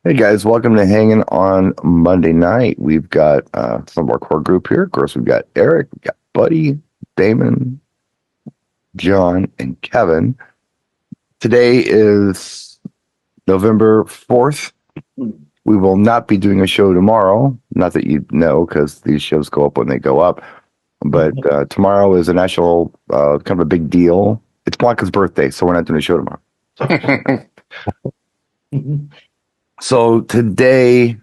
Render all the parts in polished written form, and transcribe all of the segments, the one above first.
Hey guys, welcome to Hanging on Monday Night. We've got some of our core group here. Of course, we've got Eric, we've got Buddy, Damon, John, and Kevin. Today is November 4th. We will not be doing a show tomorrow. Not that you know, because these shows go up when they go up. But tomorrow is a national, kind of a big deal. It's Blanca's birthday, so we're not doing a show tomorrow. So today,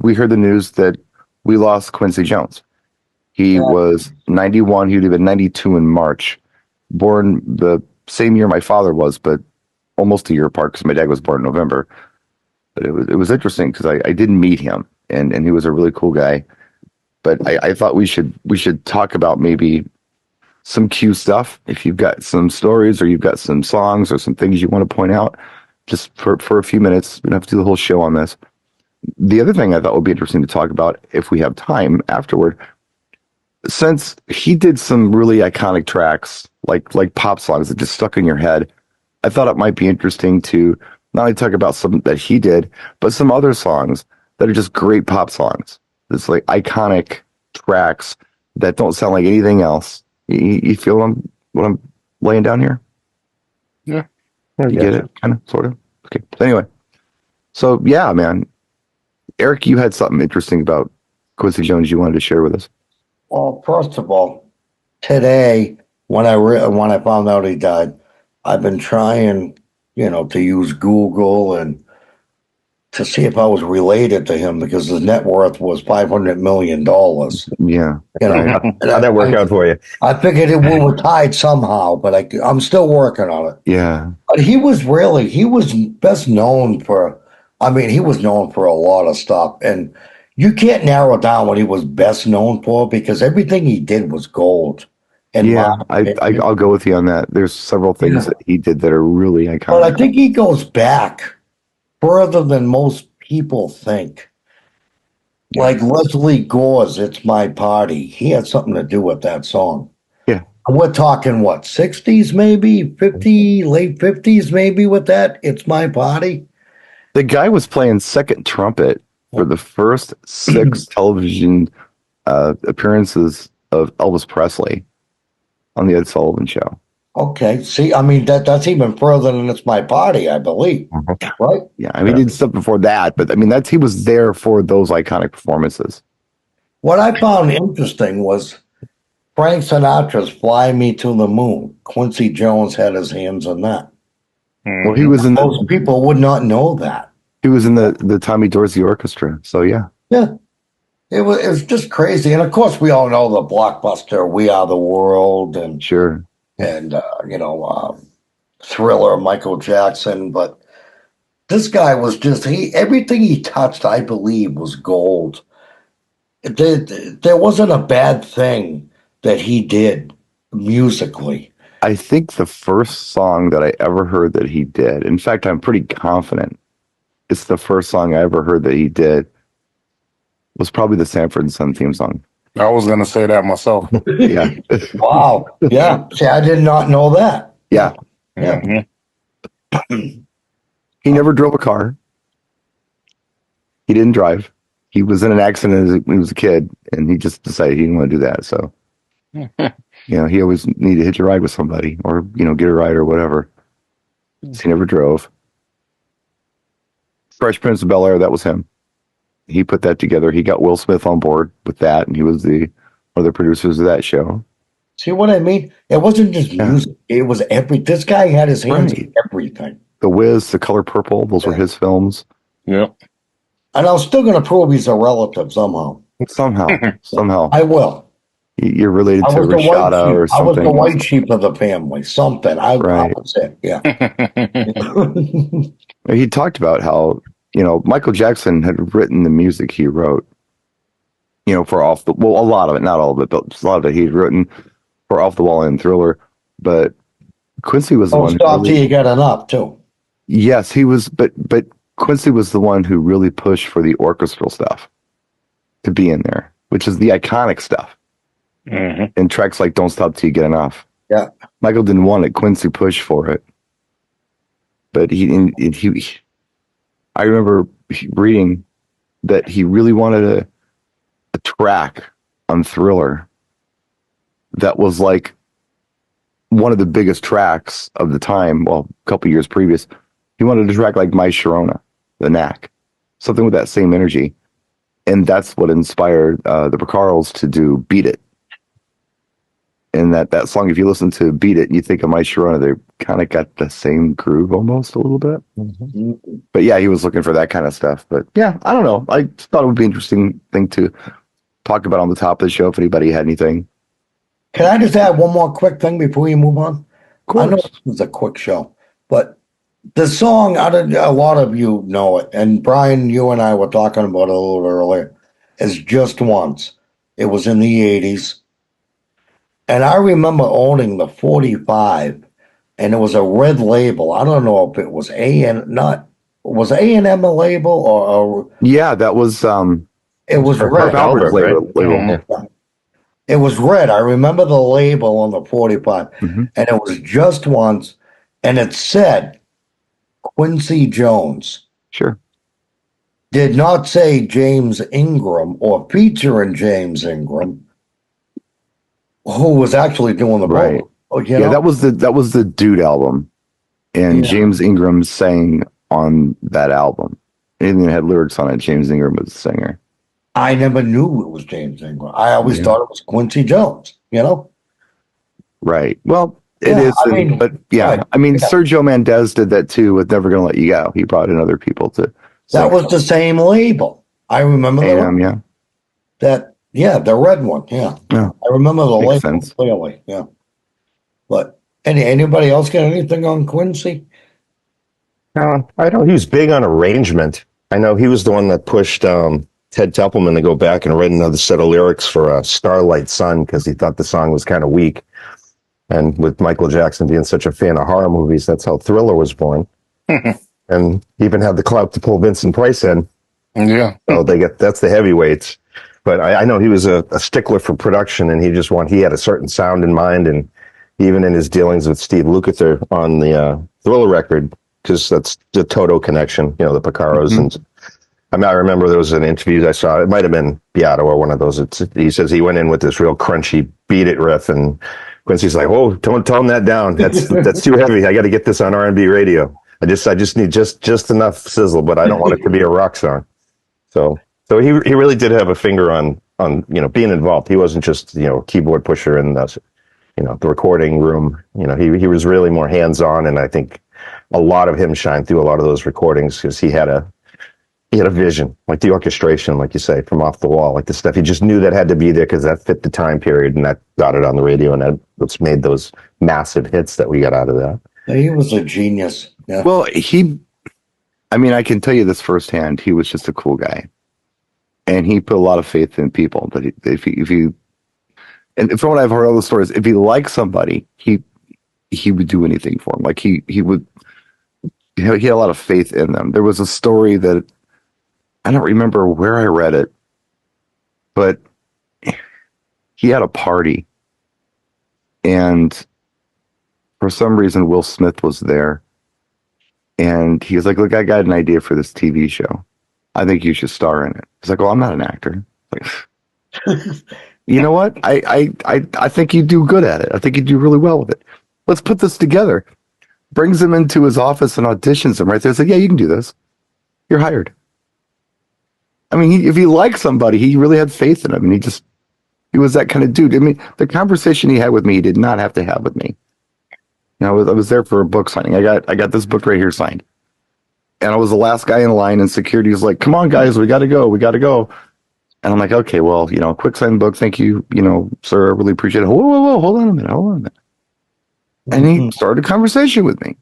we heard the news that we lost Quincy Jones. He was 91. He would have been 92 in March. Born the same year my father was, but almost a year apart because my dad was born in November. But it was interesting because I didn't meet him, and he was a really cool guy. But I thought we should talk about maybe some Q stuff. If you've got some stories or you've got some songs or some things you want to point out, just for a few minutes. We don't have to do the whole show on this. The other thing I thought would be interesting to talk about if we have time afterward, since he did some really iconic tracks like pop songs that just stuck in your head, I thought it might be interesting to not only talk about some that he did, but some other songs that are just great pop songs. It's like iconic tracks that don't sound like anything else. You feel what I'm laying down here? Yeah. You get it? Kind of, sort of. Okay. Anyway, so yeah, man. Eric, you had something interesting about Quincy Jones you wanted to share with us. Well, first of all, today when I found out he died, I've been trying, to use Google and to see if I was related to him because his net worth was $500 million. Yeah. Right. And How'd that work out for you? I figured we were tied somehow, but I'm still working on it. Yeah. But he was best known for, he was known for a lot of stuff. And you can't narrow down what he was best known for because everything he did was gold. And Yeah, I'll go with you on that. There's several things that he did that are really but I iconic. think he goes back further than most people think. Yeah. Like Leslie Gore's It's My Party. He had something to do with that song. Yeah. And we're talking what, 60s maybe, 50, late 50s maybe with that. It's My Party. The guy was playing second trumpet for the first 6 television appearances of Elvis Presley on the Ed Sullivan Show. Okay. See, that's even further than It's My Party, I believe. Right? Yeah, I mean, he did stuff before that, but I mean, he was there for those iconic performances. What I found interesting was Frank Sinatra's Fly Me to the Moon. Quincy Jones had his hands on that. Well, he was in Most people would not know that. he was in the Tommy Dorsey Orchestra, so yeah. Yeah. It was just crazy. And of course, we all know the blockbuster We Are the World and Sure. Thriller, Michael Jackson. But this guy was everything he touched, I believe, was gold. There wasn't a bad thing that he did musically. I think the first song that I ever heard that he did, in fact, I'm pretty confident it's the first song I ever heard that he did, was probably the Sanford and Son theme song. I was going to say that myself. Yeah. Wow. Yeah. See, I did not know that. Yeah. Yeah. He never drove a car. He didn't drive. He was in an accident when he was a kid, and he just decided he didn't want to do that. So, he always needed to hitch a ride with somebody or, get a ride or whatever. So he never drove. Fresh Prince of Bel-Air, that was him. He put that together. He got Will Smith on board with that, and he was one of the producers of that show. See what I mean? It wasn't just music. It was this guy had his hands in everything. The Wiz, The Color Purple, those were his films. Yep. And I'm still going to prove he's a relative somehow. Somehow. I will. You're related to Rashada or something. I was the white sheep of the family. Something. I was it. Yeah. He talked about how, Michael Jackson had written the music he wrote, for a lot of it, not all of it, but a lot of it he'd written for Off the Wall and Thriller. But Quincy was the one. Stop till you got enough too. Yes, he was, but Quincy was the one who really pushed for the orchestral stuff to be in there, which is the iconic stuff. Mm-hmm. And tracks like Don't Stop Till You Get Enough. Yeah. Michael didn't want it. Quincy pushed for it. But I remember reading that he really wanted a track on Thriller that was like one of the biggest tracks of the time. Well, a couple years previous, he wanted a track like My Sharona, The Knack, something with that same energy. And that's what inspired the Vacaros to do Beat It. And that song, if you listen to Beat It, you think of My Sharona, they kind of got the same groove almost a little bit. Mm-hmm. But yeah, he was looking for that kind of stuff. But yeah, I don't know. I thought it would be an interesting thing to talk about on the top of the show if anybody had anything. Can I just add one more quick thing before you move on? Of course. I know this is a quick show, but the song, a lot of you know it, and Brian, you and I were talking about it a little earlier, is Just Once. It was in the 80s. And I remember owning the 45, and it was a red label. I don't know if it was was A&M a label or yeah, that was it was red. Albert's label. Yeah. It was red. I remember the label on the 45, and it was Just Once, and it said Quincy Jones. Sure. Did not say James Ingram or featuring James Ingram, who was actually doing the right. Yeah, that was the Dude album, and James Ingram sang on that album. Anything that had lyrics on it, James Ingram was the singer. I never knew it was James Ingram. I always thought it was Quincy Jones, Right. Well, it is. But Sergio Mendes did that too with Never Gonna Let You Go. He brought in other people to. That was the same label. I remember that. Yeah, the red one. Yeah. I remember the label clearly. Yeah. But anybody else got anything on Quincy? I know he was big on arrangement. I know he was the one that pushed Ted Templeman to go back and write another set of lyrics for Starlight Sun because he thought the song was kind of weak. And with Michael Jackson being such a fan of horror movies, that's how Thriller was born. And even had the clout to pull Vincent Price in. Yeah. So that's the heavyweights. But I know he was a stickler for production, and he had a certain sound in mind, and even in his dealings with Steve Lukather on the Thriller record, because that's the Toto connection, the Vacaros. And I remember there was an interview I saw, it might have been Beato or one of those. He says he went in with this real crunchy Beat It riff, and Quincy's like, "Whoa, don't tone that down. That's too heavy. I got to get this on R&B radio. I just need just enough sizzle, but I don't want it to be a rock song." So he really did have a finger on being involved. He wasn't just keyboard pusher in the recording room. He was really more hands on, and I think a lot of him shined through a lot of those recordings because he had a vision, like the orchestration, like you say, from off the wall, like the stuff he just knew that had to be there because that fit the time period, and that got it on the radio, and that's made those massive hits that we got out of that. He was a genius. Yeah. Well, I can tell you this firsthand. He was just a cool guy. And he put a lot of faith in people. That and from what I've heard all the stories, if he liked somebody, he would do anything for him. Like he had a lot of faith in them. There was a story that I don't remember where I read it, but he had a party, and for some reason Will Smith was there, and he was like, "Look, I got an idea for this TV show. I think you should star in it." He's like, "Well, I'm not an actor." Like, you know what? I think you do good at it. I think you do really well with it. Let's put this together. Brings him into his office and auditions him right there. It's like, "Yeah, you can do this. You're hired." I mean, if he liked somebody, he really had faith in him, and he was that kind of dude. I mean, the conversation he had with me, he did not have to have with me. I was there for a book signing. I got this book right here signed. And I was the last guy in line, and security was like, "Come on, guys, we got to go. And I'm like, "Okay, well, quick sign book. Thank you, sir. I really appreciate it." Whoa, hold on a minute. And he started a conversation with me.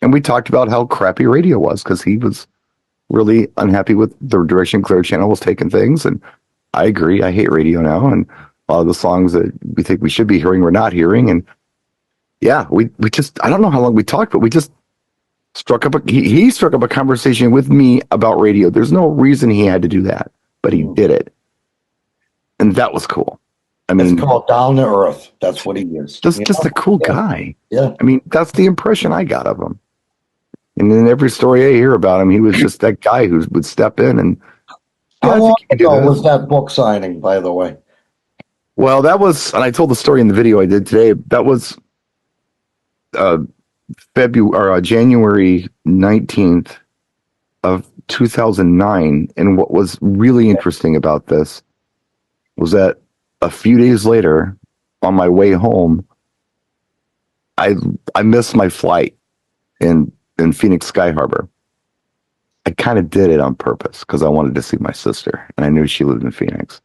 And we talked about how crappy radio was because he was really unhappy with the direction Clear Channel was taking things. And I agree. I hate radio now. And a lot of the songs that we think we should be hearing, we're not hearing. And yeah, we just, I don't know how long we talked, but we just he struck up a conversation with me about radio. There's no reason he had to do that, but he did it. And that was cool. I mean, it's called down to earth. That's what he is. Just a cool guy. Yeah. I mean, that's the impression I got of him. And in every story I hear about him, he was just that guy who would step in and, yeah, How I long think you can do ago this. was that book signing, by the way? Well, that was, and I told the story in the video I did today. That was February or January 19th of 2009. And what was really interesting about this was that a few days later, on my way home, I missed my flight in Phoenix Sky Harbor. I kind of did it on purpose because I wanted to see my sister, and I knew she lived in Phoenix.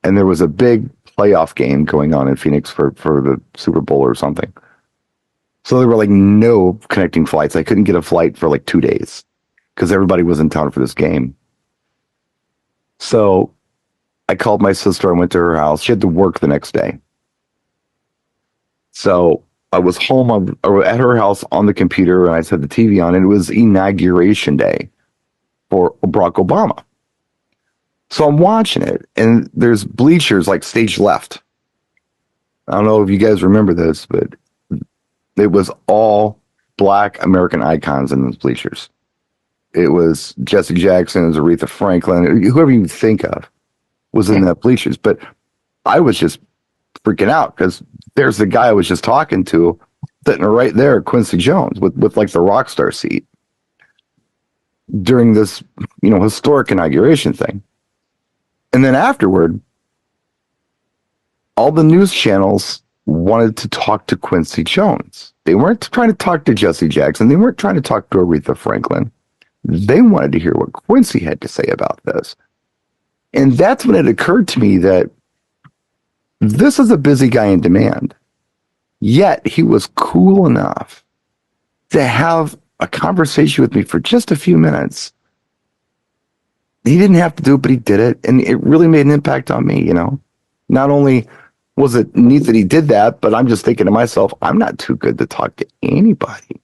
And there was a big playoff game going on in Phoenix for the Super Bowl or something. So there were like no connecting flights. I couldn't get a flight for like 2 days because everybody was in town for this game. So I called my sister. I went to her house. She had to work the next day. So I was home or at her house on the computer, and I set the TV on, and it was inauguration day for Barack Obama. So I'm watching it, and there's bleachers like stage left. I don't know if you guys remember this, but it was all Black American icons in those bleachers. It was Jesse Jackson, it was Aretha Franklin, whoever you think of was in that bleachers. But I was just freaking out because there's the guy I was just talking to sitting right there, Quincy Jones, with like the rock star seat during this, historic inauguration thing. And then afterward, all the news channels wanted to talk to Quincy Jones. They weren't trying to talk to Jesse Jackson. They weren't trying to talk to Aretha Franklin. They wanted to hear what Quincy had to say about this. And that's when it occurred to me that this is a busy guy in demand. Yet he was cool enough to have a conversation with me for just a few minutes. He didn't have to do it, but he did it. And it really made an impact on me, Not only was it neat that he did that, but I'm just thinking to myself, I'm not too good to talk to anybody.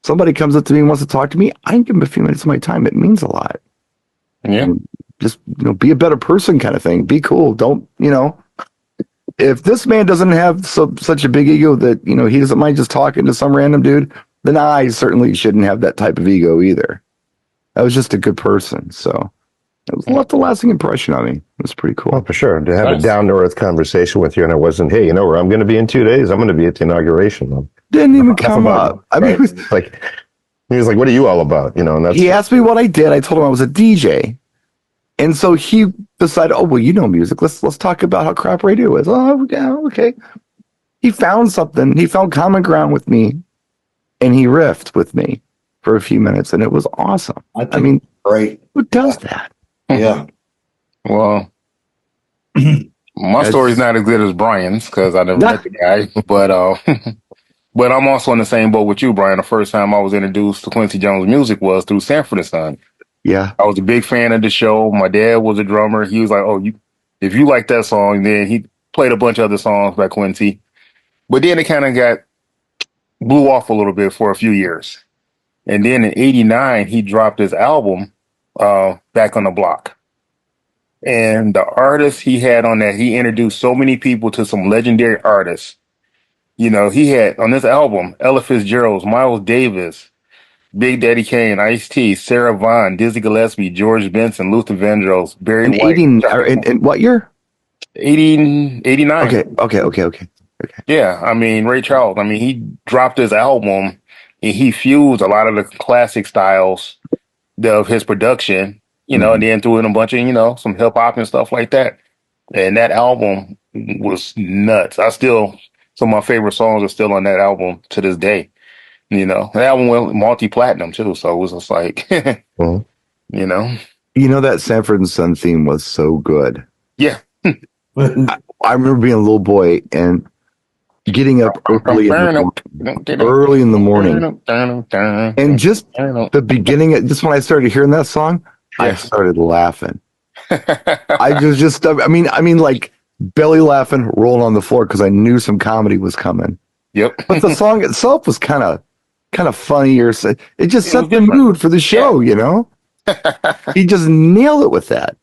Somebody comes up to me and wants to talk to me, I can give him a few minutes of my time. It means a lot. Yeah. And just, be a better person kind of thing. Be cool. Don't, if this man doesn't have such a big ego that, he doesn't mind just talking to some random dude, then I certainly shouldn't have that type of ego either. I was just a good person. So it left a lasting impression on me. It was pretty cool. Oh, for sure. To have a down-to-earth conversation with you, and it wasn't, hey, where I'm going to be in 2 days? I'm going to be at the inauguration. Didn't even come up. I mean, he was like, what are you all about? And that's, he asked me what I did. I told him I was a DJ. And so he decided, oh, well, music. Let's talk about how crap radio is. Oh, yeah, okay. He found something. He found common ground with me, and he riffed with me for a few minutes, and it was awesome. I mean, great. Who does that? Yeah. Well, my story's not as good as Brian's because I never met the guy, but I'm also in the same boat with you, Brian. The first time I was introduced to Quincy Jones' music was through Sanford and Son. Yeah. I was a big fan of the show. My dad was a drummer. He was like, oh, if you like that song, then he played a bunch of other songs by Quincy. But then it kind of blew off a little bit for a few years. And then in '89, he dropped his album, Back on the Block. And the artists he had on that, he introduced so many people to some legendary artists. He had on this album, Ella Fitzgerald, Miles Davis, Big Daddy Kane, Ice-T, Sarah Vaughan, Dizzy Gillespie, George Benson, Luther Vandross, Barry White. In what year? 89. Okay. Yeah, I mean, Ray Charles. I mean, he dropped his album and he fused a lot of the classic styles of his production, and then threw in a bunch of, some hip hop and stuff like that. And that album was nuts. Some of my favorite songs are still on that album to this day. The album went multi-platinum too, so it was just like, that Sanford and Son theme was so good. Yeah. I remember being a little boy and getting up early in the morning, and just the beginning, just when I started hearing that song, I started laughing. I mean, like belly laughing, rolling on the floor because I knew some comedy was coming. Yep. But the song itself was kind of funny, or it just set the mood for the show. He just nailed it with that.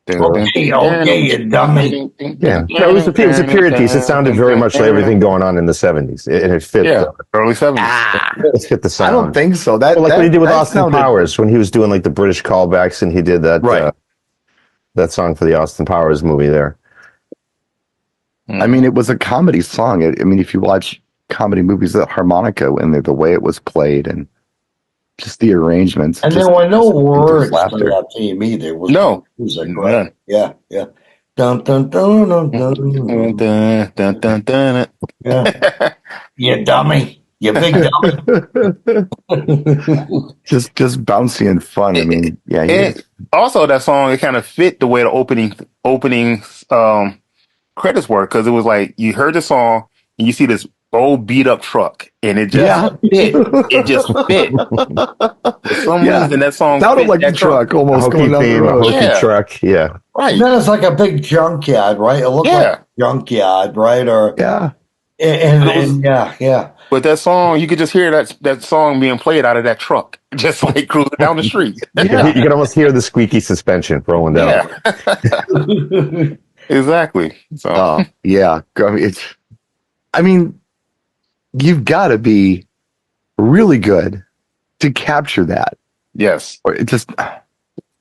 Okay, you dummy. Yeah, no, it was a period piece. It sounded very much like everything going on in the 70s, and it fit. Yeah, early 70s. It fit the sound. I don't think so. That like what he did with Austin sounded... Powers when he was doing like the British callbacks, and he did that that song for the Austin Powers movie there. I mean, it was a comedy song. I mean, if you watch comedy movies, the harmonica and the way it was played and just the arrangements. And there were no words to that theme either. It was no music, right? Yeah. Dun dun dun dun dun dun dun dun dun. Yeah. You dummy. You big dummy. just bouncy and fun. I mean, yeah. Also, that song, it kind of fit the way the opening credits were, because it was like you heard the song and you see this old beat up truck, and it just fit. It just fit. For some reason, that song sounded like the truck almost going down the road. Hokey truck, yeah. Right. Then it's like a big junkyard, right? It looked like a junkyard, right? Or yeah. But that song, you could just hear that song being played out of that truck, just like cruising down the street. You can almost hear the squeaky suspension rolling down. Yeah. Exactly. So yeah. I mean, you've got to be really good to capture that. Yes. It just,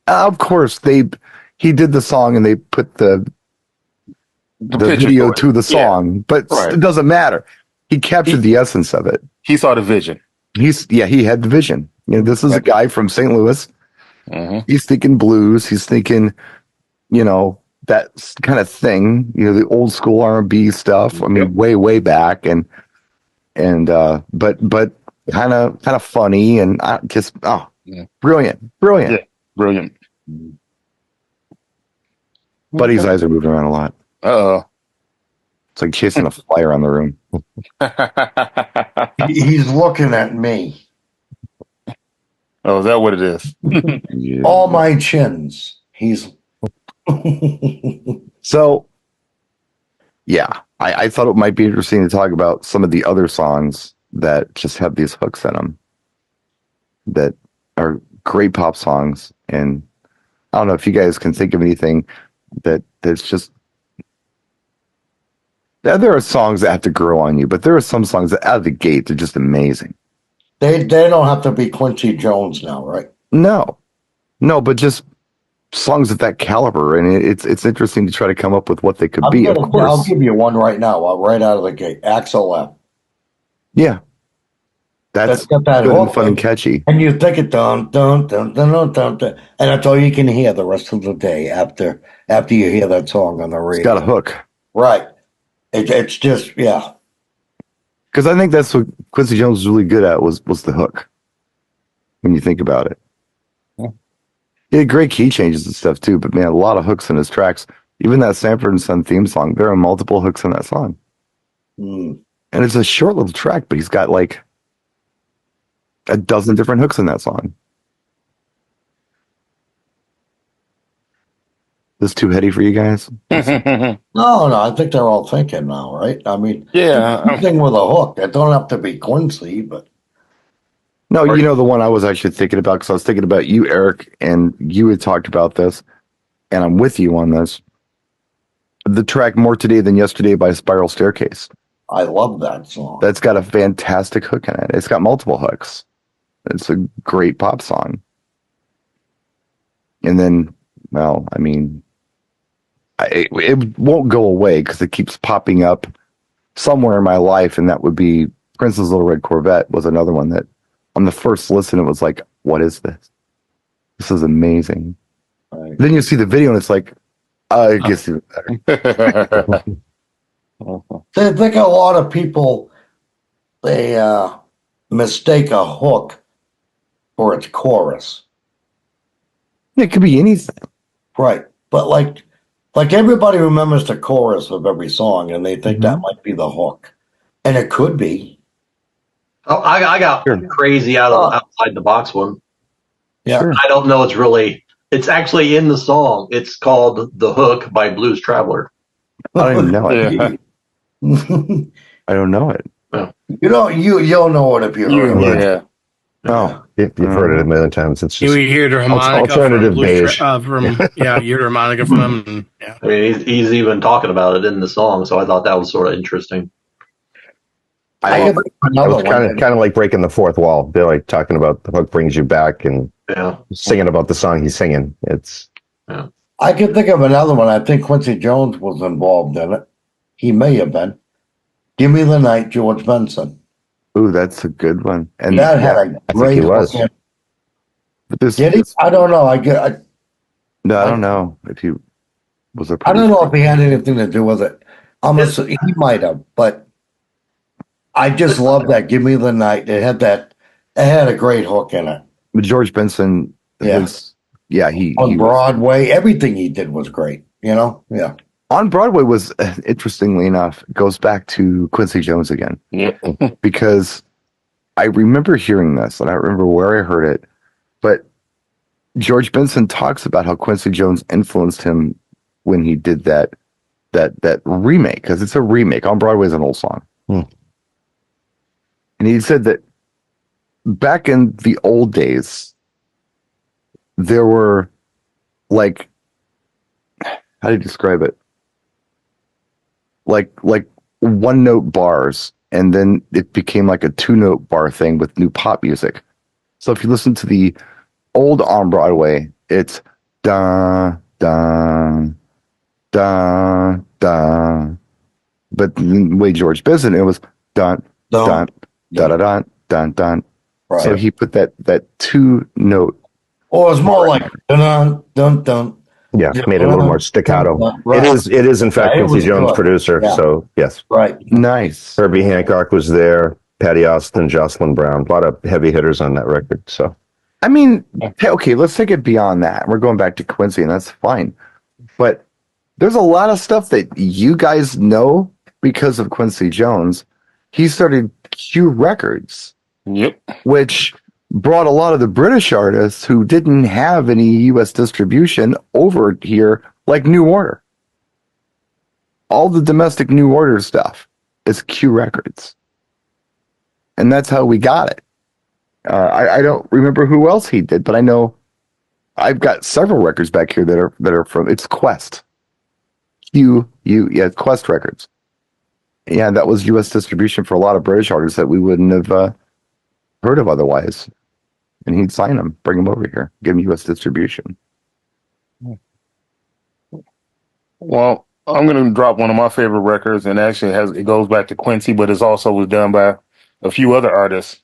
of course, he did the song and they put the video to the song, but it doesn't matter. He captured the essence of it. He saw the vision. He had the vision. You know, this is a guy from St. Louis. He's thinking blues. He's thinking, that kind of thing, the old school R&B stuff. I mean, way back, and but kind of funny, and just brilliant. Yeah, brilliant. Buddy's eyes are moving around a lot. It's like chasing a fly around the room. He's looking at me. Oh, is that what it is? All my chins. He's. So, yeah, I thought it might be interesting to talk about some of the other songs that just have these hooks in them that are great pop songs. And I don't know if you guys can think of anything that's just... There are songs that have to grow on you, but there are some songs that out of the gate, they're just amazing. They don't have to be Quincy Jones now, right? No, but just songs of that caliber, and it's interesting to try to come up with what they could be. Of course, I'll give you one right now, right out of the gate. Axel F. Yeah, that's got that good and fun and catchy. And you think it dun dun dun dun dun dun, dun, and that's all you can hear the rest of the day after you hear that song on the radio. It's got a hook, right? It's just Because I think that's what Quincy Jones was really good at was the hook. When you think about it. He had great key changes and stuff too, but man, a lot of hooks in his tracks. Even that Sanford and Son theme song, there are multiple hooks in that song. And it's a short little track, but he's got like a dozen different hooks in that song. This too heady for you guys? No, I think they're all thinking now, right? I mean, anything with a hook. It don't have to be Quincy, but. No, the one I was actually thinking about, because I was thinking about you, Eric, and you had talked about this, and I'm with you on this. The track More Today Than Yesterday by Spiral Staircase. I love that song. That's got a fantastic hook in it. It's got multiple hooks. It's a great pop song. And then, well, I mean, it won't go away because it keeps popping up somewhere in my life, and that would be Prince's Little Red Corvette was another one that on the first listen, it was like, what is this? This is amazing. Right. Then you see the video and it's like, it gets even better. I think a lot of people, they mistake a hook for its chorus. It could be anything. Right. But like everybody remembers the chorus of every song and they think that might be the hook. And it could be. Oh, I got crazy outside the box one. Yeah. Sure. I don't know. It's actually in the song. It's called The Hook by Blues Traveler. I don't even know it. I don't know it. You'll know it if you heard it. Yeah. Oh. You've heard it a million times. It's You just hear the harmonica alternative from beige. you hear the harmonica from him. And, yeah. I mean, he's even talking about it in the song, so I thought that was sort of interesting. I have It another was one. kind of like breaking the fourth wall. They're like talking about the hook brings you back and Yeah. singing about the song he's singing. It's I can think of another one. I think Quincy Jones was involved in it. He may have been. Give Me the Night, George Benson. Ooh, that's a good one. And That had a I think great he was. hook in it. but this, Did he? this- I don't know. no, I don't know if he was a I don't know producer. if he had anything to do with it. He might have, but I just love that. Give Me the Night. It had a great hook in it. But George Benson, Yeah. he On was Broadway, everything he did was great. Yeah. on Broadway. Was interestingly enough goes back to Quincy Jones again Yeah. because I remember hearing this and I don't remember where I heard it, but George Benson talks about how Quincy Jones influenced him when he did that remake, because it's a remake. On Broadway is an old song. And he said that back in the old days, there were like, how do you describe it? Like one note bars, and then it became like a 2-note bar thing with new pop music. So if you listen to the old On Broadway, it's da da da da. But the way George Benson, it was dun dun da da dun dun dun. Right. So he put that 2-note. Or it's more like dun dun dun. Yeah, made it a little more staccato. Right. It is in fact Yeah, it Quincy was Jones good. producer. Yeah. So yes, Right. Nice. Herbie Hancock was there. Patty Austin, Jocelyn Brown, a lot of heavy hitters on that record. So I mean, okay, let's take it beyond that. We're going back to Quincy, and that's fine. But there's a lot of stuff that you guys know because of Quincy Jones. He started Q Records, Yep. which brought a lot of the British artists who didn't have any U.S. distribution over here, like New Order. All the domestic New Order stuff is Q Records. And that's how we got it. I don't remember who else he did, but I know I've got several records back here that are from, it's Quest. Quest Records. Yeah, that was U.S. distribution for a lot of British artists that we wouldn't have heard of otherwise. And he'd sign them, bring them over here, give them U.S. distribution. Well, I'm going to drop one of my favorite records, and actually it goes back to Quincy, but it's also was done by a few other artists.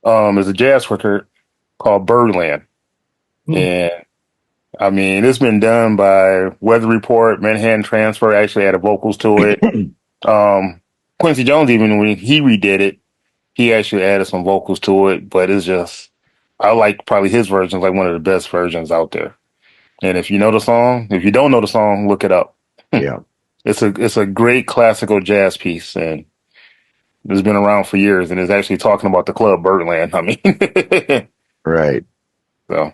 It's a jazz record called Birdland. And I mean, it's been done by Weather Report, Manhattan Transfer actually added vocals to it. Quincy Jones, even when he redid it, he actually added some vocals to it, but it's just, I like probably his version, like one of the best versions out there. And if you know the song, if you don't know the song, look it up. Yeah. It's a great classical jazz piece, and it's been around for years, and it's actually talking about the club Birdland. I mean, Right. so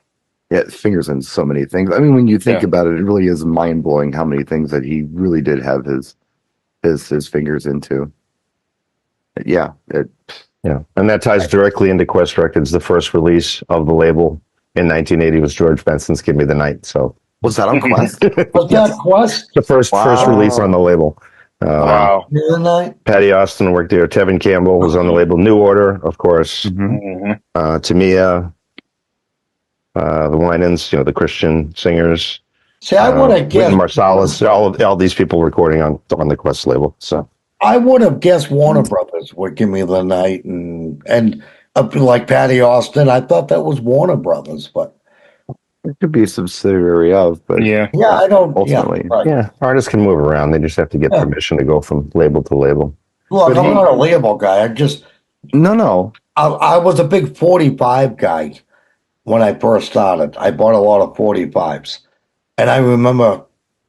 Yeah, fingers in so many things. I mean, when you think Yeah. about it, it really is mind blowing how many things that he really did have his fingers into. Yeah. yeah, and that ties directly into Quest Records. The first release of the label in 1980 was George Benson's "Give Me the Night." So Was that on Quest? Was that Quest? the first release on the label. wow. Midnight? Patty Austin worked there. Tevin Campbell was on the label. New Order, of course. Mhm. Tamia, the Winans, the Christian singers. See, I would have Wynton guessed. Marsalis, all these people recording on the Quest label. So I would have guessed Warner Brothers would give me the night, and up like Patty Austin. I thought that was Warner Brothers, but It could be a subsidiary of, but Yeah. yeah, I don't. Ultimately. Yeah, right. yeah, artists can move around. They just have to get Yeah. permission to go from label to label. Look, But I'm not a label guy. no. I was a big 45 guy when I first started. I bought a lot of 45s, and I remember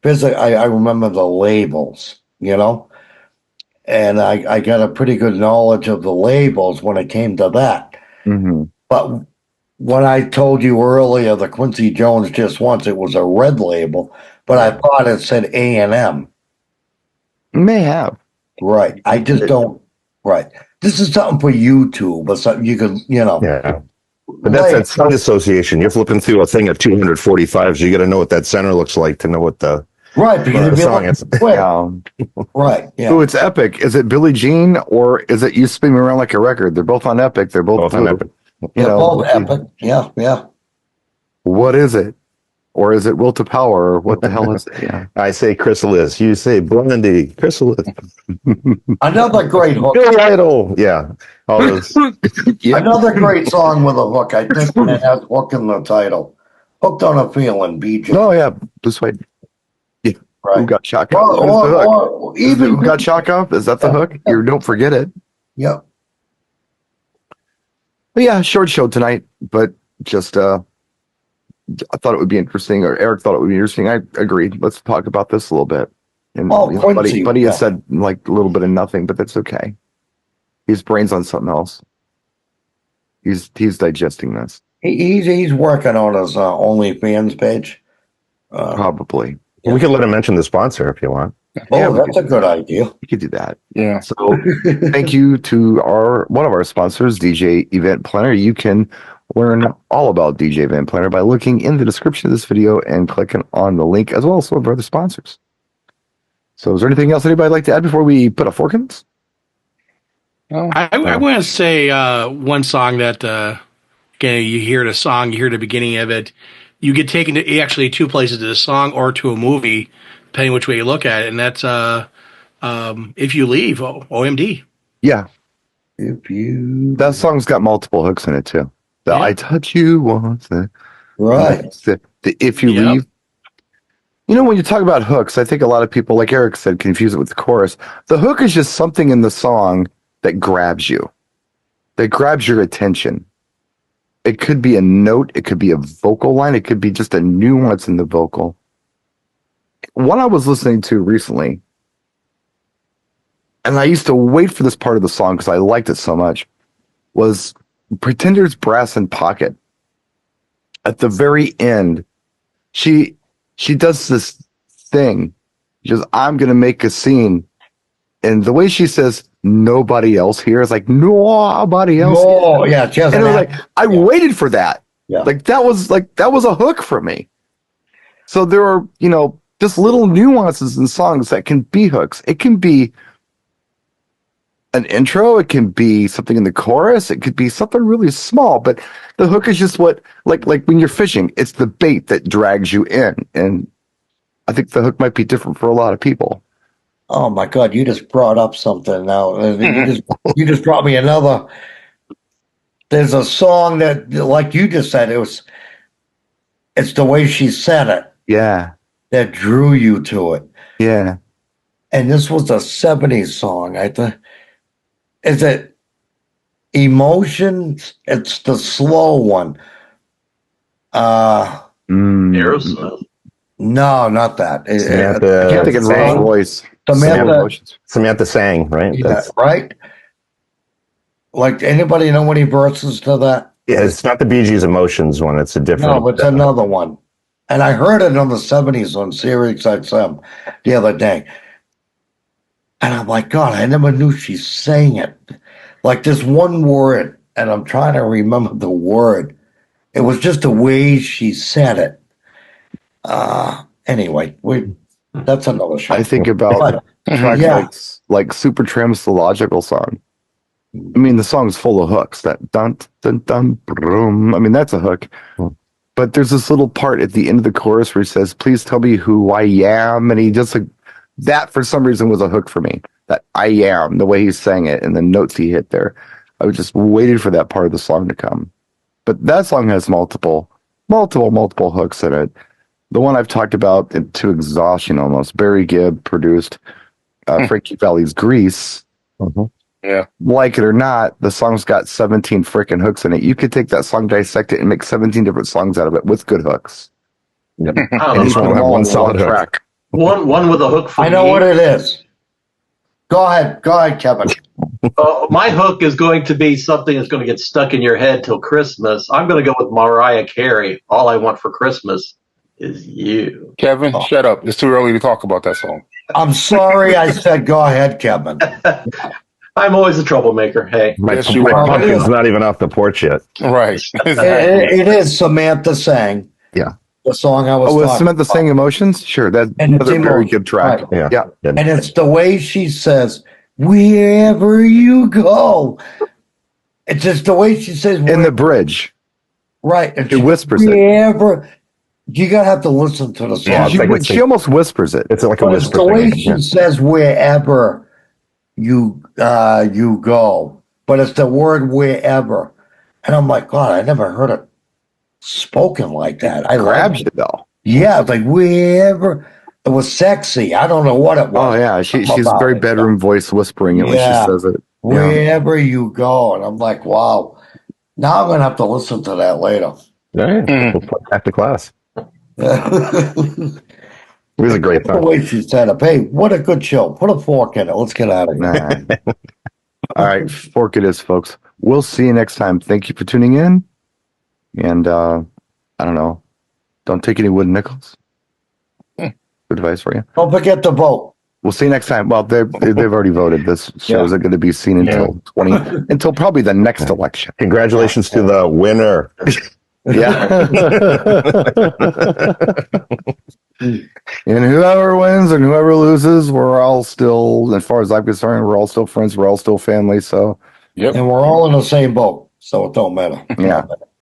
I remember the labels, and I got a pretty good knowledge of the labels when it came to that. Hmm. But when I told you earlier the Quincy Jones just once, it was a red label, but I thought it said A&M. May have. Right. I just don't. Right. This is something for YouTube or something you can, Yeah, But that's that sound association. You're flipping through a thing of 245, so you got to know what that center looks like to know what the right, because the song is. Right, yeah. Oh, it's Epic. Is it Billie Jean or is it You Spin Me Around Like a Record? They're both on Epic. They're both on blue. Epic. They're both epic. Yeah. What is it? Or is it Will to Power? Or what the hell is it? Yeah. I say Chrysalis. You say Blondie. Chrysalis. Another great hook. Billy Idol. Yeah. All those. Another great song with a hook. I think it has hook in the title. Hooked on a Feeling, BJ. Oh, yeah. This way. Yeah. Right. Who got shot up? Or even Who got shot up? Is that the hook? You don't forget it. Yep. But yeah, short show tonight, but just I thought it would be interesting, or Eric thought it would be interesting. I agreed. Let's talk about this a little bit. And Quincy, Buddy has said like a little bit of nothing, but that's okay. His brain's on something else. He's digesting this. He's working on his OnlyFans page. Probably. We could let him mention the sponsor if you want. That's a good idea. You could do that. Yeah. So thank you to one of our sponsors, DJ Event Planner. You can learn all about DJ Event Planner by looking in the description of this video and clicking on the link, as well as some of our other sponsors. So is there anything else anybody would like to add before we put a fork in this? I want to say one song that you hear the song, you hear the beginning of it, you get taken to actually two places, to the song or to a movie, depending which way you look at it, and that's If You Leave, OMD. Yeah. That song's got multiple hooks in it too. I touch you once. Right. The If You Leave. You know, when you talk about hooks, I think a lot of people, like Eric said, confuse it with the chorus. The hook is just something in the song that grabs you, that grabs your attention. It could be a note, it could be a vocal line, it could be just a nuance in the vocal. One I was listening to recently, and I used to wait for this part of the song because I liked it so much, was Pretender's Brass in Pocket. At the very end, she does this thing. She goes, I'm going to make a scene. And the way she says, nobody else here, is like, nobody else. Oh, yeah. And it was like, I waited for that. Yeah. That was a hook for me. So there are, just little nuances in songs that can be hooks. It can be an intro. It can be something in the chorus. It could be something really small, but the hook is just what, like when you're fishing, it's the bait that drags you in. And I think the hook might be different for a lot of people. Oh my God, you just brought up something now. You just brought me another. There's a song that, like you just said, it's the way she said it. Yeah. That drew you to it. Yeah. And this was a 70s song, I think. Is it Emotions? It's the slow one. Aerosmith. No, not that. I can't think of Rolls Royce. Samantha sang, right? Yeah, right? Like, anybody know any verses to that? Yeah, it's not the Bee Gees Emotions one. It's a different. No, it's another one. And I heard it on the 70s on Sirius XM the other day. And I'm like, God, I never knew she sang it. Like this one word, and I'm trying to remember the word. It was just the way she said it. Anyway, that's another show. I think about tracks like Supertramp's The Logical Song. I mean, the song's full of hooks. That dun dun dun boom. I mean, that's a hook. But there's this little part at the end of the chorus where he says, "Please tell me who I am," and he just that for some reason was a hook for me. That I am, the way he sang it and the notes he hit there. I was just waited for that part of the song to come. But that song has multiple hooks in it. The one I've talked about to exhaustion almost. Barry Gibb produced Frankie Valli's Grease. Yeah. Like it or not, the song's got 17 freaking hooks in it. You could take that song, dissect it, and make 17 different songs out of it with good hooks. Yep. And each one one solid hook. track. One with a hook for I know me. what it is. Go ahead, Kevin. My hook is going to be something that's going to get stuck in your head till Christmas. I'm going to go with Mariah Carey. All I Want for Christmas is You. Kevin, shut up. It's too early to talk about that song. I'm sorry I said go ahead, Kevin. I'm always a troublemaker. Hey, My, Yes, you my are. pumpkin's not even off the porch yet. Right. It is Samantha Sang. Yeah. The song I was Oh, was talking Samantha about. Sing Emotions? Sure, that's And it's another very emotion, good track. right. Yeah. And it's the way she says, wherever you go. It's just the way she says, In the bridge. right. And She whispers it. wherever. You gotta have to listen to the song. Yeah, it's She almost whispers it. It's like a But it's whisper the way thing. she says wherever you go. But it's the word wherever. And I'm like, God, I never heard it spoken like that. I Grabs like you it. though. Yeah, it's like wherever. It was sexy. I don't know what it was. Oh yeah, she's About very it. bedroom voice whispering it when she Yeah. says it. Wherever you go. And I'm like, wow. Now I'm gonna have to listen to that later. All right. Mhm. We'll play after class. The It was a great song. way she said it. Hey, what a good show. Put a fork in it. Let's get out of here. Nah. All right, fork it is, folks. We'll see you next time. Thank you for tuning in. And I don't know. Don't take any wooden nickels. Good advice for you. Don't forget to vote. We'll see you next time. Well, they've already voted. This show isn't going to be seen until until probably the next election. Congratulations to the winner. Yeah. And whoever wins and whoever loses, we're all still, as far as I'm concerned, we're all still friends. We're all still family. So, Yep. And we're all in the same boat. So it don't matter. yeah.